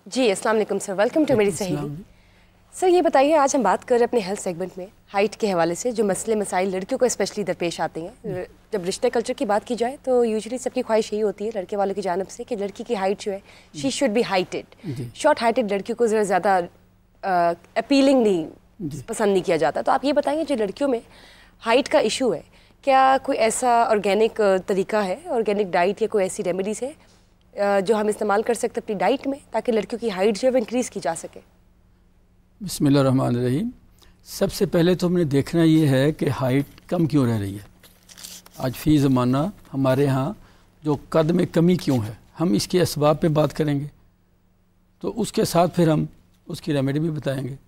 जी अस्सलाम वालेकुम sir, welcome to मेरी सहेली। सर ये बताइए, आज हम बात कर रहे हैं अपने हेल्थ सेगमेंट में हाइट के हवाले से जो मसले मसाइल लड़कियों को स्पेशली दरपेश आते हैं। जब रिश्ते कल्चर की बात की जाए तो यूजुअली सबकी ख्वाहिश यही होती है लड़के वालों की जानब से कि लड़की की हाइट जो है she should be heighted. Short heighted लड़कियों को ज़्यादा अपीलिंग नहीं पसंद नहीं किया जाता। तो आप ये बताएंगे जो लड़कियों में हाइट का इशू है, क्या कोई ऐसा ऑर्गेनिक तरीका है, ऑर्गेनिक डाइट या कोई ऐसी रेमेडीज़ है जो हम इस्तेमाल कर सकते हैं अपनी डाइट में ताकि लड़कियों की हाइट जो है वो इंक्रीज़ की जा सके? बिस्मिल्लाहिर्रहमानिर्रहीम। सबसे पहले तो हमने देखना ये है कि हाइट कम क्यों रह रही है। आज फ़ी ज़माना हमारे यहाँ जो कद में कमी क्यों है, हम इसके असबाब पे बात करेंगे, तो उसके साथ फिर हम उसकी रेमेडी भी बताएंगे।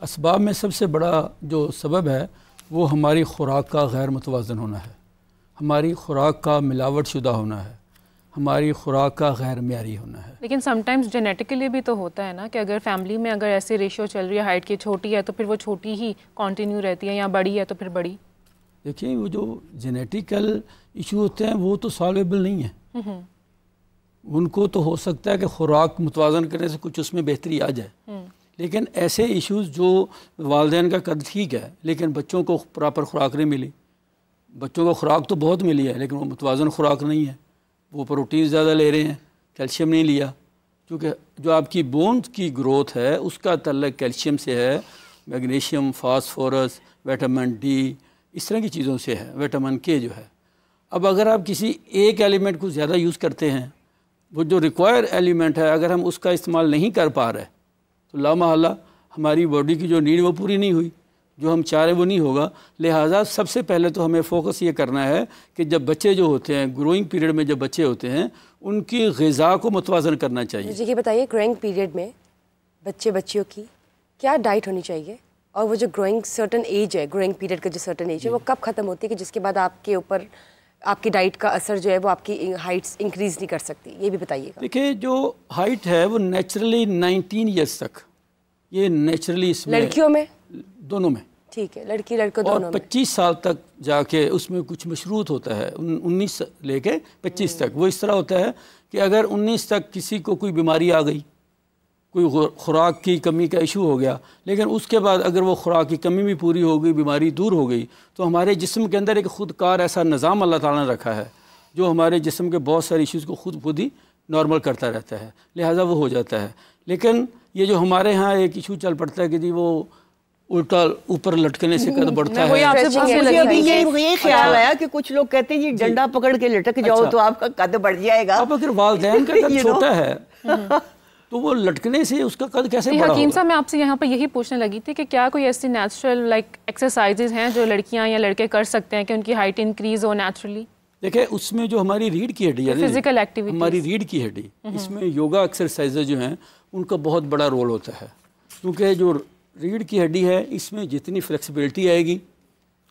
असबाब में सबसे बड़ा जो सबब है वो हमारी ख़ुराक का गैर मुतवाज़न होना है, हमारी ख़ुराक का मिलावट शुदा होना है, हमारी ख़ुराक का गैर मेयारी होना है। लेकिन समटाइम्स जेनेटिकली भी तो होता है ना कि अगर फैमिली में अगर ऐसी रेशियो चल रही है हाइट की छोटी है तो फिर वो छोटी ही कंटिन्यू रहती है, या बड़ी है तो फिर बड़ी। देखिए वो जो जेनेटिकल इशू होते हैं वो तो सॉल्वेबल नहीं है। उनको तो हो सकता है कि ख़ुराक मुतवाज़न करने से कुछ उसमें बेहतरी आ जाए, लेकिन ऐसे इश्यूज़ जो वालिदैन का कद ठीक है लेकिन बच्चों को प्रॉपर ख़ुराक नहीं मिली, बच्चों को ख़ुराक तो बहुत मिली है लेकिन वो मुतवाज़न ख़ुराक नहीं है, वो प्रोटीन ज़्यादा ले रहे हैं, कैल्शियम नहीं लिया, क्योंकि जो आपकी बोन्स की ग्रोथ है उसका तल्लक कैल्शियम से है, मैग्नीशियम, फास्फोरस, विटामिन डी, इस तरह की चीज़ों से है, विटामिन के जो है। अब अगर आप किसी एक एलिमेंट को ज़्यादा यूज़ करते हैं, वो जो रिक्वायर एलिमेंट है अगर हम उसका इस्तेमाल नहीं कर पा रहे तो लामहल्ला हमारी बॉडी की जो नीड वो पूरी नहीं हुई, जो हम चाह रहे वो नहीं होगा। लिहाजा सबसे पहले तो हमें फोकस ये करना है कि जब बच्चे जो होते हैं ग्रोइंग पीरियड में, जब बच्चे होते हैं उनकी ग़िज़ा को मुतवाज़न करना चाहिए। मुझे ये बताइए ग्रोइंग पीरियड में बच्चियों की क्या डाइट होनी चाहिए, और वो जो ग्रोइंग सर्टन एज है, ग्रोइंग पीरियड का जो सर्टन एज है वो कब ख़त्म होती है कि जिसके बाद आपके ऊपर आपकी डाइट का असर जो है वो आपकी हाइट्स इंक्रीज़ नहीं कर सकती, ये भी बताइएगा। देखिए जो हाइट है वो नेचुरली 19 ईयर्स तक, ये नेचुरली इसमें लड़कियों में दोनों में ठीक है, लड़की लड़कों दोनों और 25 साल तक जाके उसमें कुछ मशरूत होता है, 19 लेके 25 तक। वो इस तरह होता है कि अगर 19 तक किसी को कोई बीमारी आ गई, कोई खुराक की कमी का इशू हो गया, लेकिन उसके बाद अगर वो खुराक की कमी भी पूरी हो गई, बीमारी दूर हो गई, तो हमारे जिस्म के अंदर एक ख़ुदकार ऐसा निज़ाम अल्लाह ताला ने रखा है जो हमारे जिस्म के बहुत सारे इश्यूज़ को खुद ही नॉर्मल करता रहता है, लिहाजा वो हो जाता है। लेकिन ये जो हमारे यहाँ एक इशू चल पड़ता है कि जी वो उल्टा ऊपर लटकने से कद बढ़ता है। मुझे अभी ये ख्याल आया कि कुछ लोग कहते हैं जी डंडा पकड़ के लटक जाओ तो आपका कद बढ़ जाएगा। अब अगर वालिदैन का कद छोटा है तो वो लटकने से उसका कद कैसे बढ़ा? हकीम साहब मैं आपसे यहाँ पर यही पूछने लगी थी कि क्या कोई ऐसी नेचुरल एक्सरसाइजेज हैं जो लड़कियाँ या लड़के कर सकते हैं कि उनकी हाइट इंक्रीज हो नेचुरली? देखिए उसमें जो हमारी रीढ़ की हड्डी है, फिजिकल एक्टिविटी, हमारी रीढ़ की हड्डी, इसमें योगा एक्सरसाइजेज जो हैं उनका बहुत बड़ा रोल होता है, क्योंकि जो रीढ़ की हड्डी है इसमें जितनी फ्लेक्सिबिलिटी आएगी,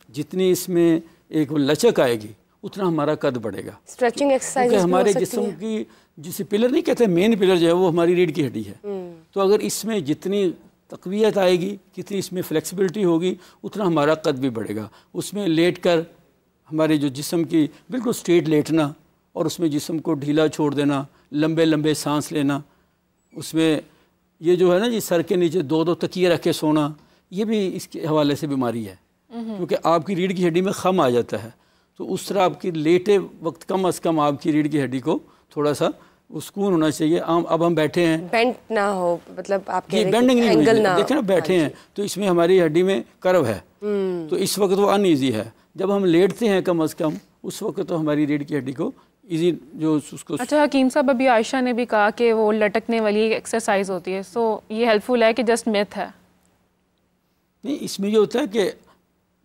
जितनी इसमें एक लचक आएगी, उतना हमारा कद बढ़ेगा। स्ट्रेचिंग एक्सरसाइज हमारे जिस्म की जिसे पिलर नहीं कहते, मेन पिलर जो है वो हमारी रीढ़ की हड्डी है। तो अगर इसमें जितनी तक़वियत आएगी, कितनी इसमें फ्लेक्सिबिलिटी होगी, उतना हमारा कद भी बढ़ेगा। उसमें लेट कर हमारे जो जिस्म की बिल्कुल स्ट्रेट लेटना और उसमें जिस्म को ढीला छोड़ देना, लंबे लंबे सांस लेना, उसमें ये जो है ना जी सर के नीचे दो तकिए रख के सोना, ये भी इसके हवाले से बीमारी है, क्योंकि आपकी रीढ़ की हड्डी में खम आ जाता है। तो उस तरह आपकी लेटे वक्त कम अज़ कम आपकी रीढ़ की हड्डी को थोड़ा सा सुकून होना चाहिए। अब हम बैठे हैं, बेंड ना हो, मतलब आप कह रहे हैं बेंडिंग नहीं एंगल ना, देखें ना बैठे हैं तो इसमें हमारी हड्डी में कर्व है, तो इस वक्त वो अनईजी है। जब हम लेटते हैं कम अज़ कम उस वक्त तो हमारी रीढ़ की हड्डी को इजी जो उसको। अच्छा हकीम साहब अभी आयशा ने भी कहा कि वो लटकने वाली एक एक्सरसाइज होती है, सो ये हेल्पफुल है कि जस्ट मिथ है? नहीं, इसमें ये होता है कि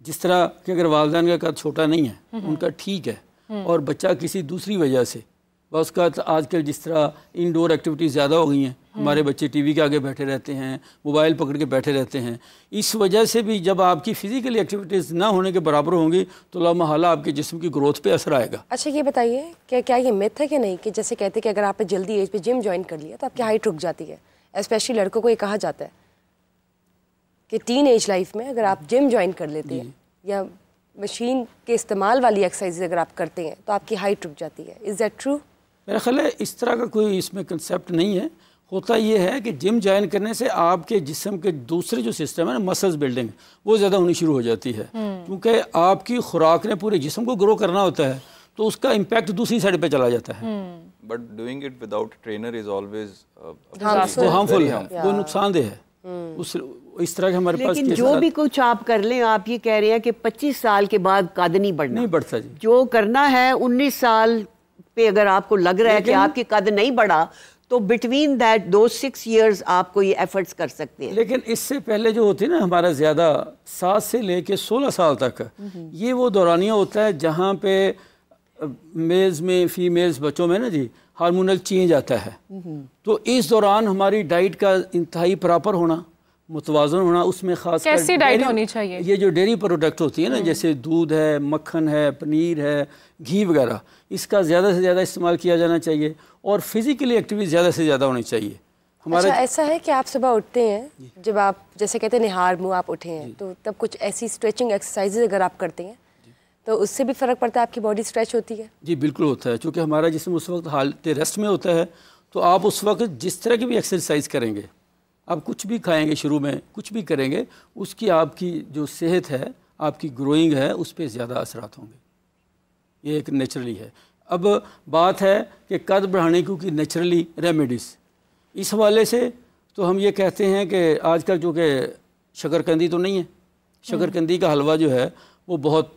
जिस तरह कि अगर वालिदैन का कद छोटा नहीं है उनका ठीक है और बच्चा किसी दूसरी वजह से बस का आजकल जिस तरह इंडोर एक्टिविटीज़ ज़्यादा हो गई हैं, हमारे बच्चे टीवी के आगे बैठे रहते हैं, मोबाइल पकड़ के बैठे रहते हैं, इस वजह से भी जब आपकी फ़िज़िकल एक्टिविटीज़ ना होने के बराबर होंगी तो लामहला आपके जिस्म की ग्रोथ पे असर आएगा। अच्छा ये बताइए क्या ये मिथ है कि नहीं कि जैसे कहते हैं कि अगर आपने जल्दी एज पे जिम ज्वाइन कर लिया तो आपकी हाइट रुक जाती है? स्पेशली लड़कों को ये कहा जाता है कि टीन एज लाइफ में अगर आप जिम ज्वाइन कर लेते हैं या मशीन के इस्तेमाल वाली एक्सरसाइज अगर आप करते हैं तो आपकी हाइट रुक जाती है। Is that true? मेरा ख्याल है इस तरह का कोई इसमें कंसेप्ट नहीं है। होता ये है कि जिम ज्वाइन करने से आपके जिस्म के दूसरे जो सिस्टम है ना, मसल्स बिल्डिंग, वो ज़्यादा होनी शुरू हो जाती है, क्योंकि आपकी खुराक ने पूरे जिस्म को ग्रो करना होता है, तो उसका इम्पैक्ट दूसरी साइड पे चला जाता है। But doing it without trainer is always वो हार्मफुल है, वो नुकसानदेह है। उस इस तरह के हमारे पास लेकिन जो भी कुछ आप कर लें, आप ये कह रहे हैं कि 25 साल के बाद कद नहीं बढ़ना, नहीं बढ़ता जी। जो करना है 19 साल पे अगर आपको लग रहा है कि आपकी कद नहीं बढ़ा, तो बिटवीन दैट दो 6 years आपको ये एफर्ट्स कर सकते हैं। लेकिन इससे पहले जो होती है ना हमारा ज़्यादा 7 से लेके 16 साल तक, ये वो दौरानिया होता है जहाँ पे मेल्स में, फीमेल्स बच्चों में ना जी हार्मोनल चेंज आता है। तो इस दौरान हमारी डाइट का इंतहाई प्रॉपर होना, मुतवाज़न होना, उसमें खास कैसी डाइट होनी चाहिए? ये जो डेयरी प्रोडक्ट होती है ना, जैसे दूध है, मक्खन है, पनीर है, घी वगैरह, इसका ज़्यादा से ज़्यादा इस्तेमाल किया जाना चाहिए और फिज़िकली एक्टिविटी ज़्यादा से ज़्यादा होनी चाहिए। हमारा अच्छा, ऐसा है कि आप सुबह उठते हैं, जब आप जैसे कहते हैं निहार मुँह आप उठे हैं, तो तब कुछ ऐसी स्ट्रेचिंग एक्सरसाइजेज अगर आप करते हैं तो उससे भी फ़र्क पड़ता है, आपकी बॉडी स्ट्रेच होती है? जी बिल्कुल होता है, क्योंकि हमारा जिस्म उस वक्त हालत रेस्ट में होता है, तो आप उस वक्त जिस तरह की भी एक्सरसाइज करेंगे, आप कुछ भी खाएंगे, शुरू में कुछ भी करेंगे, उसकी आपकी जो सेहत है, आपकी ग्रोइंग है, उस पर ज़्यादा असरात होंगे। ये एक नेचुरली है। अब बात है कि कद बढ़ाने की नेचुरली रेमेडीज़, इस हवाले से तो हम ये कहते हैं कि आजकल जो कि शकरकंदी तो नहीं है, शकरकंदी का हलवा जो है वो बहुत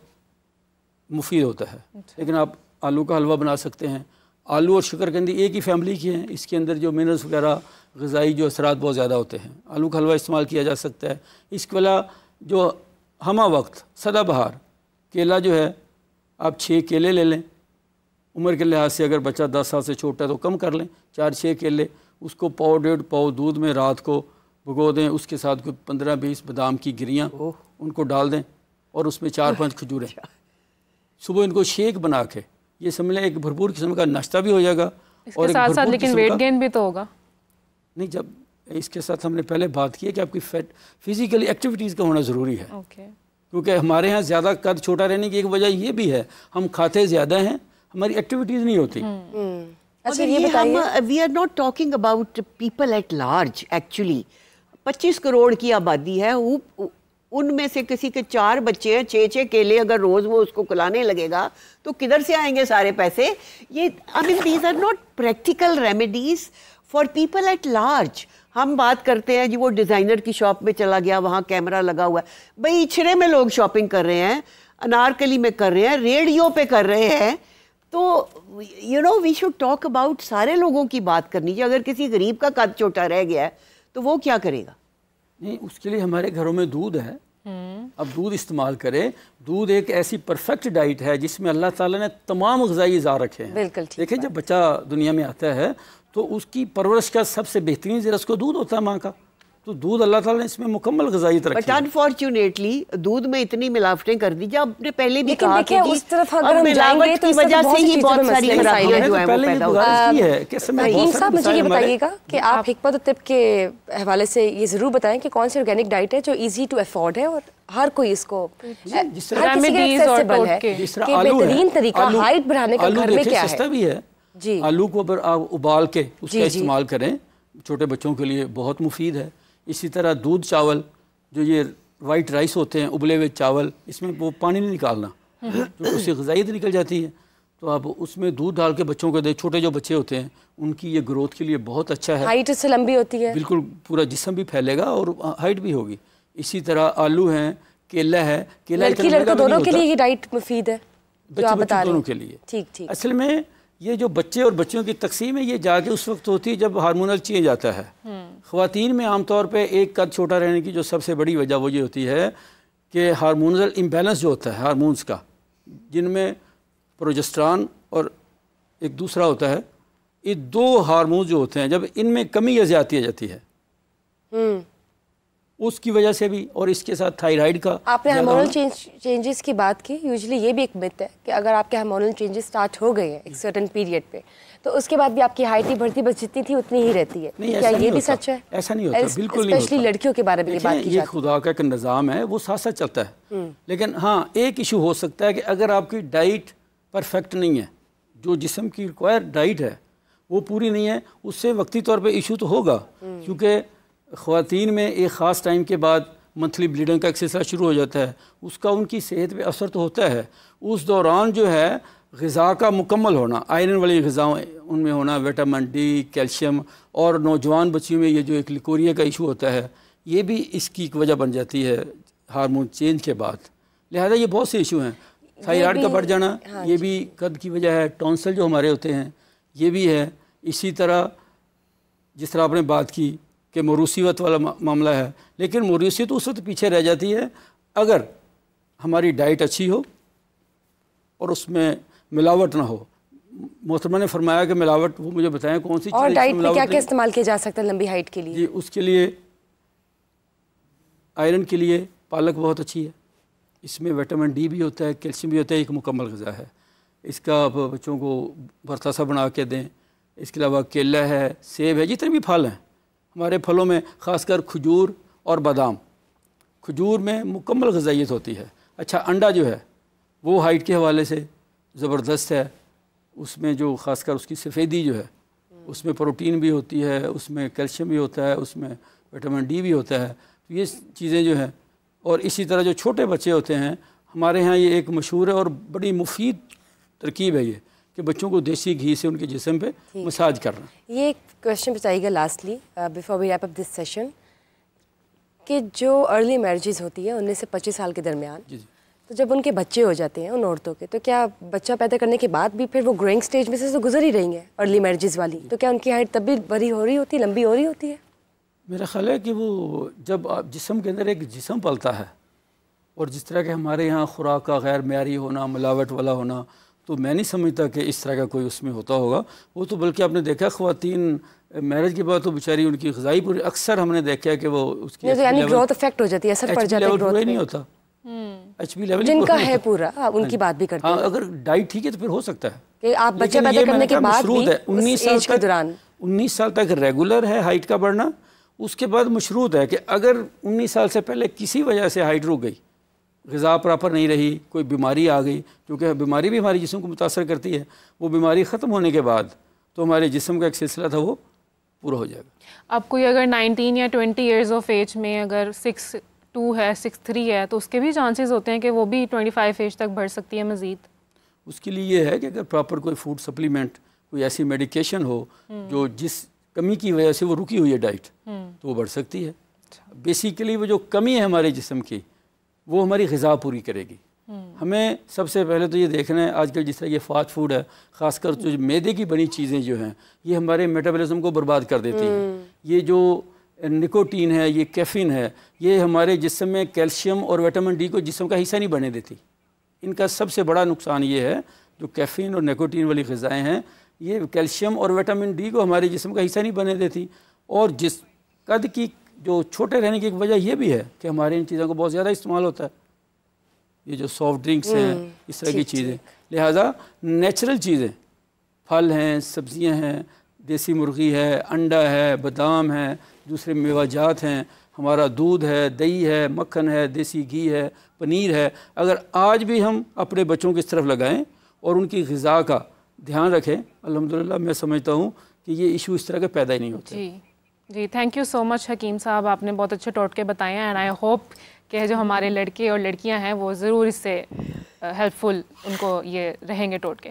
मुफीद होता है, लेकिन आप आलू का हलवा बना सकते हैं। आलू और शकरकंदी एक ही फैमिली की हैं, इसके अंदर जो मिनरल्स वगैरह ग़िज़ाई जो असरात बहुत ज़्यादा होते हैं। आलू का हलवा इस्तेमाल किया जा सकता है। इसके अलावा जो हमा वक्त सदाबहार केला जो है, आप 6 केले ले लें, उम्र के लिहाज से अगर बच्चा 10 साल से छोटा है तो कम कर लें, 4-6 केले, उसको पाव 1.5 पाव दूध में रात को भिगो दें, उसके साथ कोई 15-20 बादाम की गिरियाँ उनको डाल दें और उसमें 4-5 खजूरें, सुबह इनको शेक बना के, ये समझ लें एक भरपूर किस्म का नाश्ता भी हो जाएगा। और साथ साथ लेकिन वेट गेन भी तो होगा नहीं, जब इसके साथ हमने पहले बात की है कि आपकी फिजिकली एक्टिविटीज़ का होना ज़रूरी है। क्योंकि हमारे यहाँ ज़्यादा कद छोटा रहने की एक वजह ये भी है, हम खाते ज़्यादा हैं, हमारी एक्टिविटीज़ नहीं होती। अच्छा ये बताइए, we are not talking about people at large. Actually 25 crore की आबादी है, उनमें से किसी के 4 बच्चे हैं, 6-6 केले अगर रोज़ वो उसको खिलाने लगेगा तो किधर से आएंगे सारे पैसे? ये I mean these are not practical remedies for people at large. हम बात करते हैं जी, वो डिज़ाइनर की शॉप में चला गया, वहाँ कैमरा लगा हुआ है, भाई इछरे में लोग शॉपिंग कर रहे हैं, अनारकली में कर रहे हैं, रेडियो पे कर रहे हैं। तो you know we should talk about सारे लोगों की बात करनी चाहिए। अगर किसी गरीब का कद छोटा रह गया है तो वो क्या करेगा? नहीं, उसके लिए हमारे घरों में दूध है, अब दूध इस्तेमाल करें। दूध एक ऐसी परफेक्ट डाइट है जिसमें अल्लाह ताला ने तमाम ग़िज़ाई अज़ा रखे हैं। बिल्कुल देखिए, जब बच्चा दुनिया में आता है तो उसकी परवरिश का सबसे बेहतरीन ज़रिया उसको दूध होता है, माँ का। तो दूध अल्लाह ताला ने इसमें मुकम्मल ग़िज़ाइयत रखी है। बट अनफॉर्चुनेटली दूध में इतनी मिलावटें कर दी, जब आपने पहले भी कहा कि उस तरफ अगर हम जाएंगे तो की वजह से ही बहुत सारी खराबियां जो है वो पैदा होती है। रहीम साहब, मुझे ये बताइएगा कि आप हिकमत तिब के हवाले से ये ज़रूर बताएं कि कौन सी ऑर्गेनिक डाइट है जो ईजी टू अफोर्ड है और हर कोई इसको बेहतरीन तरीका हाइट बढ़ाने का घर में क्या है? सस्ता भी है जी। आलू को अगर आप उबाल के उसका इस्तेमाल करें, छोटे बच्चों के लिए बहुत मुफीद है। इसी तरह दूध चावल, जो ये वाइट राइस होते हैं, उबले हुए चावल, इसमें वो पानी नहीं निकालना, जो उससे ग़िज़ाइयत निकल जाती है, तो आप उसमें दूध डाल के बच्चों को दें। छोटे जो बच्चे होते हैं उनकी ये ग्रोथ के लिए बहुत अच्छा है, हाइट से लंबी होती है, बिल्कुल पूरा जिस्म भी फैलेगा और हाइट भी होगी। इसी तरह आलू हैं, केला है, केला लड़की दोनों के लिए ये डाइट मुफीद है जो आप बता रहे हैं? दोनों के लिए ठीक ठीक। असल में ये जो बच्चे और बच्चियों की तकसीम है, ये जाके उस वक्त होती है जब हार्मोनल चेंज आता है। ख़वातीन में आमतौर पे एक कद छोटा रहने की जो सबसे बड़ी वजह वो ये होती है कि हार्मोनल इम्बैलेंस जो होता है हार्मोन्स का, जिनमें प्रोजेस्टेरॉन और एक दूसरा होता है, ये 2 हार्मोन जो होते हैं, जब इनमें कमी या ज़्यादती आ जाती है उसकी वजह से भी, और इसके साथ थायराइड का। आपने हार्मोनल चेंजेस की बात की। यूजुअली ये भी एक मिथ है कि अगर आपके हार्मोनल चेंजेस स्टार्ट हो गए हैं एक सर्टेन पीरियड पे, तो उसके बाद भी आपकी हाइट ही बढ़ती, बस जितनी थी उतनी ही रहती है। क्या ये भी सच है? ऐसा नहीं होता, बिल्कुल नहीं होता। स्पेशली लड़कियों के बारे में ये बात की जाती है। ये खुदा का एक निज़ाम है, वो साथ साथ चलता है। लेकिन हाँ, एक इशू हो सकता है कि अगर आपकी डाइट परफेक्ट नहीं है, जो जिस्म की रिक्वायर्ड डाइट है वो पूरी नहीं है, उससे वक्ती तौर पे इशू तो होगा, क्योंकि ख़वातीन में एक ख़ास टाइम के बाद मंथली ब्लीडिंग का एक सिलसिला शुरू हो जाता है, उसका उनकी सेहत पे असर तो होता है। उस दौरान जो है ग़िज़ा का मुकम्मल होना, आयरन वाली ग़िज़ाएँ उनमें होना, विटामिन डी, कैल्शियम, और नौजवान बच्चियों में ये जो एक लिकोरिया का इशू होता है, ये भी इसकी एक वजह बन जाती है हार्मोन चेंज के बाद। लिहाजा ये बहुत से इशू हैं। थायराइड का बढ़ जाना, हाँ, ये भी कद की वजह है। टॉन्सिल जो हमारे होते हैं ये भी है। इसी तरह जिस तरह आपने बात की कि मौरूसियत वाला मामला है, लेकिन मौरूसियत उस वक्त पीछे रह जाती है अगर हमारी डाइट अच्छी हो और उसमें मिलावट ना हो। मोहतरमा ने फरमाया कि मिलावट, वो मुझे बताएं कौन सी और डाइट में क्या क्या इस्तेमाल किया जा सकता है लंबी हाइट के लिए? जी, उसके लिए आयरन के लिए पालक बहुत अच्छी है, इसमें विटामिन डी भी होता है, कैल्शियम भी होता है, एक मुकम्मल ग़िज़ा है। इसका आप बच्चों को भरता सा बना के दें। इसके अलावा केला है, सेब है, जितने भी फल हैं हमारे फलों में, ख़ासकर खजूर और बादाम। खजूर में मुकम्मल ग़िज़ाइयत होती है। अच्छा, अंडा जो है वो हाइट के हवाले से ज़बरदस्त है। उसमें जो ख़ासकर उसकी सफ़ेदी जो है उसमें प्रोटीन भी होती है, उसमें कैल्शियम भी होता है, उसमें विटामिन डी भी होता है। तो ये चीज़ें जो हैं, और इसी तरह जो छोटे बच्चे होते हैं हमारे यहाँ, ये एक मशहूर है और बड़ी मुफीद तरकीब है ये कि बच्चों को देसी घी से उनके जिस्म पे मसाज करना। ये एक क्वेश्चन बताइएगा lastly before we wrap up this session, कि जो अर्ली मैरिजेस होती है 19 से 25 साल के दरमियान, तो जब उनके बच्चे हो जाते हैं उन औरतों के, तो क्या बच्चा पैदा करने के बाद भी फिर वो ग्रोइंग स्टेज में से तो गुजर ही रही हैं अर्ली मैरिजेस वाली, तो क्या उनकी हाइट तब भी बड़ी हो रही होती है, लंबी हो रही होती है? मेरा ख्याल है कि वो जब आप जिस्म के अंदर एक जिस्म पलता है, और जिस तरह के हमारे यहाँ खुराक का गैर मेयारी होना, मिलावट वाला होना, तो मैं नहीं समझता कि इस तरह का कोई उसमें होता होगा। वो तो बल्कि आपने देखा ख़वातीन मैरिज के बाद तो बेचारी उनकी ग़िज़ाई पूरी, अक्सर हमने देखा है कि वो उसकी यानी ग्रोथ इफेक्ट हो जाती है, असर पड़ जाता है ग्रोथ में। नहीं होता एचबी लेवल जिनका है पूरा, उनकी बात भी करते हैं। हाँ, अगर डाइट ठीक है तो फिर हो सकता है कि आप बच्चा पैदा करने के बाद भी 19 साल तक रेगुलर है हाइट का बढ़ना। उसके बाद मशरूत है कि अगर 19 साल से पहले किसी वजह से हाइट रुक गई, ग़िज़ा प्रॉपर नहीं रही, कोई बीमारी आ गई, क्योंकि बीमारी भी हमारे जिस्म को मुतासर करती है, वो बीमारी ख़त्म होने के बाद तो हमारे जिस्म का एक सिलसिला था वो पूरा हो जाएगा। अब कोई अगर 19 या 20 ईयर्स ऑफ एज में अगर 6'2" है, 6'3" है, तो उसके भी चांसेस होते हैं कि वो भी 25 एज तक बढ़ सकती है मज़ीद? उसके लिए ये है कि अगर प्रॉपर कोई फूड सप्लीमेंट, कोई ऐसी मेडिकेशन हो जो जिस कमी की वजह से वो रुकी हुई है डाइट, तो वो बढ़ सकती है। बेसिकली वो जो कमी है हमारे जिस्म की, वो हमारी ग़िज़ा पूरी करेगी। हमें सबसे पहले तो ये देखना है, आजकल जिस तरह ये फास्ट फूड है, ख़ासकर जो मैदे की बनी चीज़ें जो हैं, ये हमारे मेटाबॉलिज्म को बर्बाद कर देती हैं। ये जो निकोटीन है, ये कैफ़ीन है, ये हमारे जिस्म में कैल्शियम और विटामिन डी को जिस्म का हिस्सा नहीं बनने देती। इनका सबसे बड़ा नुकसान ये है, जो कैफ़ीन और निकोटीन वाली ग़िज़ाएँ हैं, ये कैल्शियम और विटामिन डी को हमारे जिस्म का हिस्सा नहीं बनने देती। और जिस कद की जो छोटे रहने की एक वजह यह भी है कि हमारे इन चीज़ों को बहुत ज़्यादा इस्तेमाल होता है, ये जो सॉफ्ट ड्रिंक्स हैं, इस तरह की चीज़ें। लिहाजा नेचुरल चीज़ें, फल हैं, सब्ज़ियां हैं, देसी मुर्गी है, अंडा है, बादाम है, दूसरे मेवाजात हैं, हमारा दूध है, दही है, मक्खन है, देसी घी है, पनीर है, अगर आज भी हम अपने बच्चों की तरफ लगाएं और उनकी ग़िज़ा का ध्यान रखें, अल्हम्दुलिल्लाह मैं समझता हूँ कि ये इशू इस तरह के पैदा ही नहीं होते। जी, थैंक यू सो मच हकीम साहब, आपने बहुत अच्छे टोटके बताए हैं। एंड आई होप कि जो हमारे लड़के और लड़कियां हैं वो ज़रूर इससे हेल्पफुल उनको ये रहेंगे टोटके।